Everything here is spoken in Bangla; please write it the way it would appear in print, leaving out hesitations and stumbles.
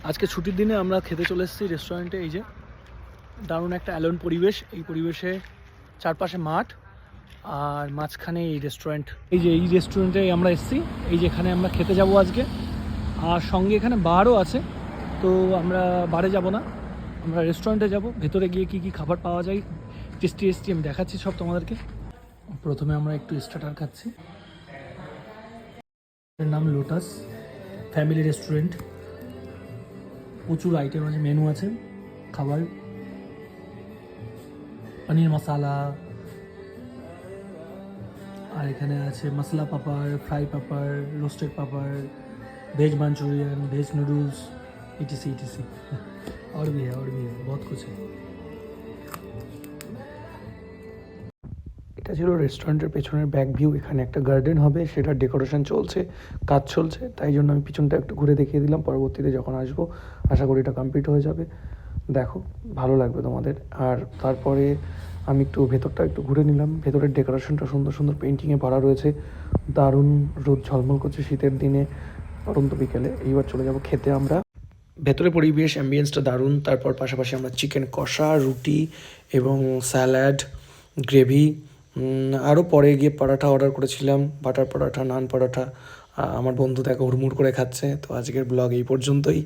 আজকে ছুটির দিনে আমরা খেতে চলে এসেছি রেস্টুরেন্টে। এই যে দারুণ একটা অ্যালোন পরিবেশ, এই পরিবেশে চারপাশে মাঠ আর মাঝখানে এই রেস্টুরেন্ট। এই যে এই রেস্টুরেন্টে আমরা এসেছি, এই যে এখানে আমরা খেতে যাব আজকে। আর সঙ্গে এখানে বারও আছে, তো আমরা বারে যাব না, আমরা রেস্টুরেন্টে যাব। ভেতরে গিয়ে কী কী খাবার পাওয়া যায় টেস্টি টেস্টি আমি দেখাচ্ছি সব তোমাদেরকে। প্রথমে আমরা একটু স্টার্টার খাচ্ছি। এর নাম লোটাস ফ্যামিলি রেস্টুরেন্ট। প্রচুর আইটেম আছে, মেনু আছে খাবার, পনির মশালা, আর এখানে আছে masala papad, fry papad, roasted papad, veg Manchurian, veg noodles, etc etc और भी है बहुत कुछ है। এটা ছিল রেস্টুরেন্টের পেছনের ব্যাক ভিউ। এখানে একটা গার্ডেন হবে, সেটা ডেকোরেশন চলছে, কাজ চলছে, তাই জন্য আমি পিছনটা একটু ঘুরে দেখিয়ে দিলাম। পরবর্তীতে যখন আসবো আশা করি এটা কমপ্লিট হয়ে যাবে, দেখো ভালো লাগবে তোমাদের। আর তারপরে আমি একটু ভেতরটা একটু ঘুরে নিলাম। ভেতরের ডেকোরেশনটা সুন্দর সুন্দর পেন্টিংয়ে ভরা রয়েছে, দারুণ রোদ ঝলমল করছে শীতের দিনে পরন্ত বিকেলে। এইবার চলে যাব খেতে আমরা। ভেতরে পরিবেশ অ্যাম্বিয়েন্সটা দারুণ। তারপর পাশাপাশি আমরা চিকেন কষা, রুটি এবং স্যালাড, গ্রেভি, আরও পরে গিয়ে পরাঠা অর্ডার করেছিলাম, বাটার পরাঠা, নান পরাঠা। আমার বন্ধু দেখো হুড়মুড় করে খাচ্ছে। তো আজকের ব্লগ এই পর্যন্তই।